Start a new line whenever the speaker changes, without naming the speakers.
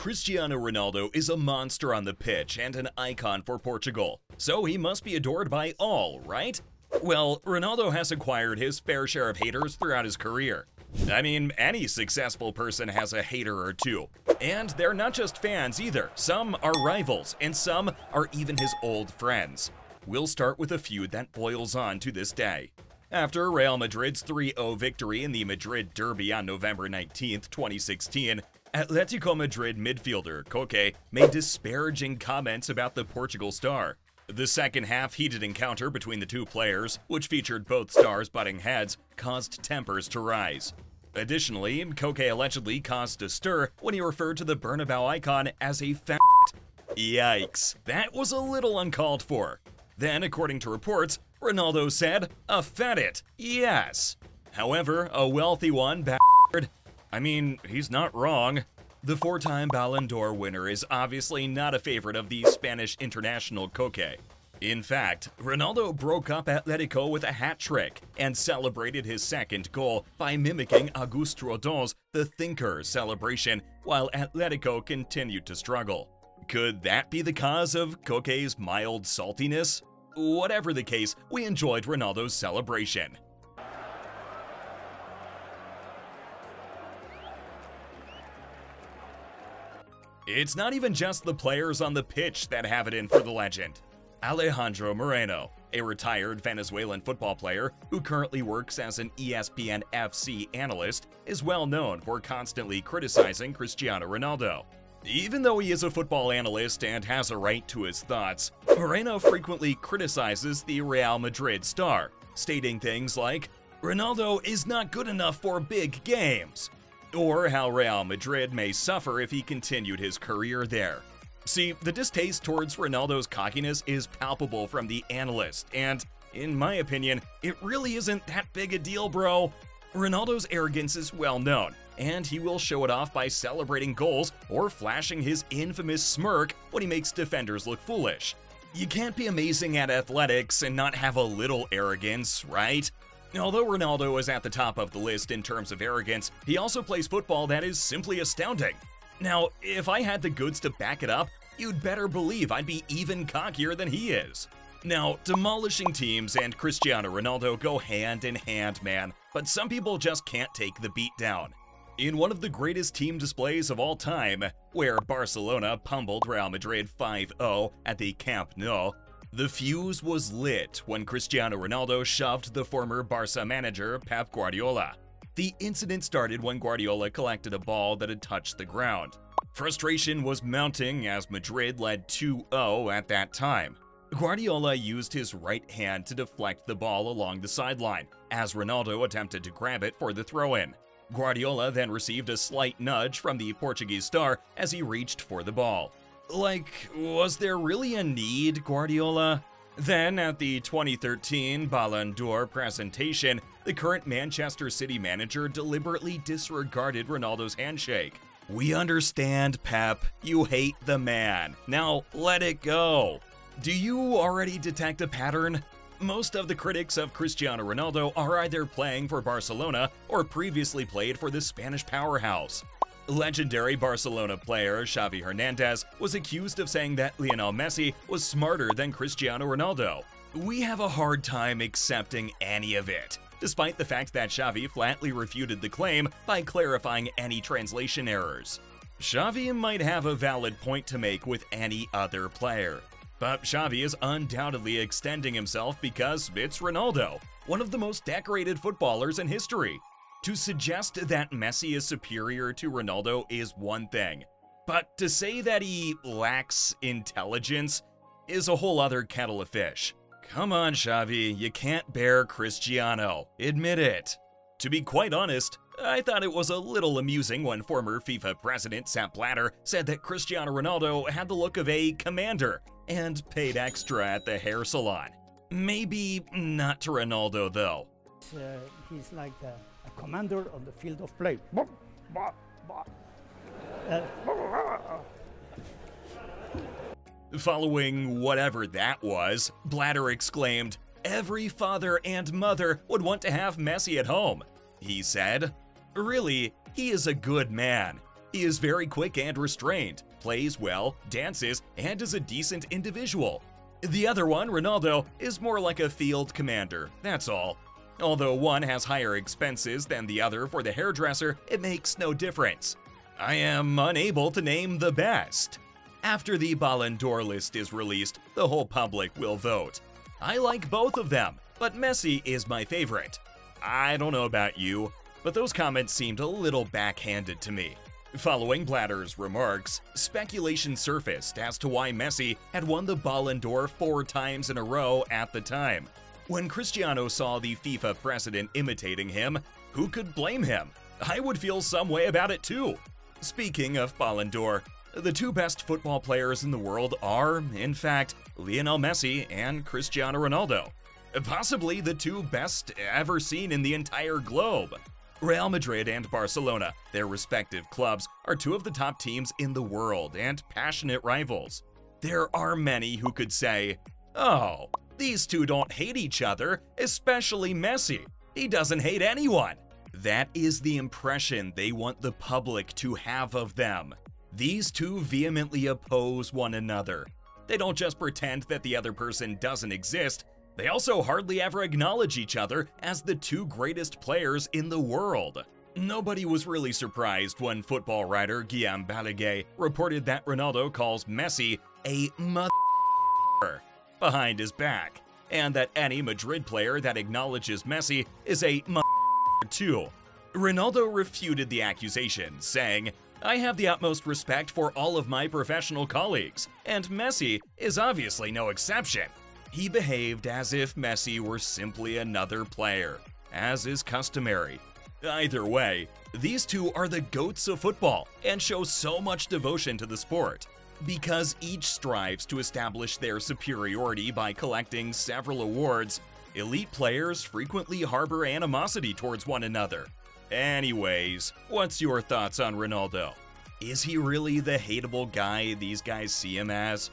Cristiano Ronaldo is a monster on the pitch and an icon for Portugal, so he must be adored by all, right? Well, Ronaldo has acquired his fair share of haters throughout his career. I mean, any successful person has a hater or two. And they're not just fans either. Some are rivals, and some are even his old friends. We'll start with a feud that boils on to this day. After Real Madrid's 3-0 victory in the Madrid Derby on November 19, 2016, Atletico Madrid midfielder Koke made disparaging comments about the Portugal star. The second half heated encounter between the two players, which featured both stars butting heads, caused tempers to rise. Additionally, Koke allegedly caused a stir when he referred to the Bernabeu icon as a fat. Yikes, that was a little uncalled for. Then, according to reports, Ronaldo said, "A fattit, yes." However, a wealthy one bastard. I mean, he's not wrong. The four-time Ballon d'Or winner is obviously not a favorite of the Spanish international Koke. In fact, Ronaldo broke up Atletico with a hat trick and celebrated his second goal by mimicking Auguste Rodin's The Thinker celebration while Atletico continued to struggle. Could that be the cause of Koke's mild saltiness? Whatever the case, we enjoyed Ronaldo's celebration. It's not even just the players on the pitch that have it in for the legend. Alejandro Moreno, a retired Venezuelan football player who currently works as an ESPN FC analyst, is well known for constantly criticizing Cristiano Ronaldo. Even though he is a football analyst and has a right to his thoughts, Moreno frequently criticizes the Real Madrid star, stating things like, "Ronaldo is not good enough for big games," or how Real Madrid may suffer if he continued his career there. See, the distaste towards Ronaldo's cockiness is palpable from the analyst, and, in my opinion, it really isn't that big a deal, bro. Ronaldo's arrogance is well known, and he will show it off by celebrating goals or flashing his infamous smirk when he makes defenders look foolish. You can't be amazing at athletics and not have a little arrogance, right? Although Ronaldo is at the top of the list in terms of arrogance, he also plays football that is simply astounding. Now, if I had the goods to back it up, you'd better believe I'd be even cockier than he is. Now, demolishing teams and Cristiano Ronaldo go hand in hand, man, but some people just can't take the beat down. In one of the greatest team displays of all time, where Barcelona pummeled Real Madrid 5-0 at the Camp Nou, the fuse was lit when Cristiano Ronaldo shoved the former Barca manager Pep Guardiola. The incident started when Guardiola collected a ball that had touched the ground. Frustration was mounting as Madrid led 2-0 at that time. Guardiola used his right hand to deflect the ball along the sideline, as Ronaldo attempted to grab it for the throw-in. Guardiola then received a slight nudge from the Portuguese star as he reached for the ball. Like, was there really a need, Guardiola? Then, at the 2013 Ballon d'Or presentation, the current Manchester City manager deliberately disregarded Ronaldo's handshake. We understand, Pep. You hate the man. Now, let it go. Do you already detect a pattern? Most of the critics of Cristiano Ronaldo are either playing for Barcelona or previously played for the Spanish powerhouse. Legendary Barcelona player Xavi Hernandez was accused of saying that Lionel Messi was smarter than Cristiano Ronaldo. We have a hard time accepting any of it, despite the fact that Xavi flatly refuted the claim by clarifying any translation errors. Xavi might have a valid point to make with any other player, but Xavi is undoubtedly extending himself because it's Ronaldo, one of the most decorated footballers in history. To suggest that Messi is superior to Ronaldo is one thing, but to say that he lacks intelligence is a whole other kettle of fish. Come on, Xavi, you can't bear Cristiano. Admit it. To be quite honest, I thought it was a little amusing when former FIFA president Sepp Blatter said that Cristiano Ronaldo had the look of a commander and paid extra at the hair salon. Maybe not to Ronaldo, though.
He's like a commander on the field of play.
Following whatever that was, Blatter exclaimed, "Every father and mother would want to have Messi at home," he said. Really, he is a good man. He is very quick and restrained, plays well, dances, and is a decent individual. The other one, Ronaldo, is more like a field commander, that's all. Although one has higher expenses than the other for the hairdresser, it makes no difference. I am unable to name the best. After the Ballon d'Or list is released, the whole public will vote. I like both of them, but Messi is my favorite. I don't know about you, but those comments seemed a little backhanded to me. Following Blatter's remarks, speculation surfaced as to why Messi had won the Ballon d'Or 4 times in a row at the time. When Cristiano saw the FIFA president imitating him, who could blame him? I would feel some way about it too. Speaking of Ballon d'Or, the 2 best football players in the world are, in fact, Lionel Messi and Cristiano Ronaldo. Possibly the 2 best ever seen in the entire globe. Real Madrid and Barcelona, their respective clubs, are 2 of the top teams in the world and passionate rivals. There are many who could say, "Oh, these 2 don't hate each other, especially Messi. He doesn't hate anyone." That is the impression they want the public to have of them. These 2 vehemently oppose one another. They don't just pretend that the other person doesn't exist, they also hardly ever acknowledge each other as the 2 greatest players in the world. Nobody was really surprised when football writer Guillaume Balaguer reported that Ronaldo calls Messi a mother behind his back, and that any Madrid player that acknowledges Messi is a mother too. Ronaldo refuted the accusation, saying, "I have the utmost respect for all of my professional colleagues, and Messi is obviously no exception." He behaved as if Messi were simply another player, as is customary. Either way, these 2 are the GOATs of football and show so much devotion to the sport. Because each strives to establish their superiority by collecting several awards, elite players frequently harbor animosity towards one another. Anyways, what's your thoughts on Ronaldo? Is he really the hateable guy these guys see him as?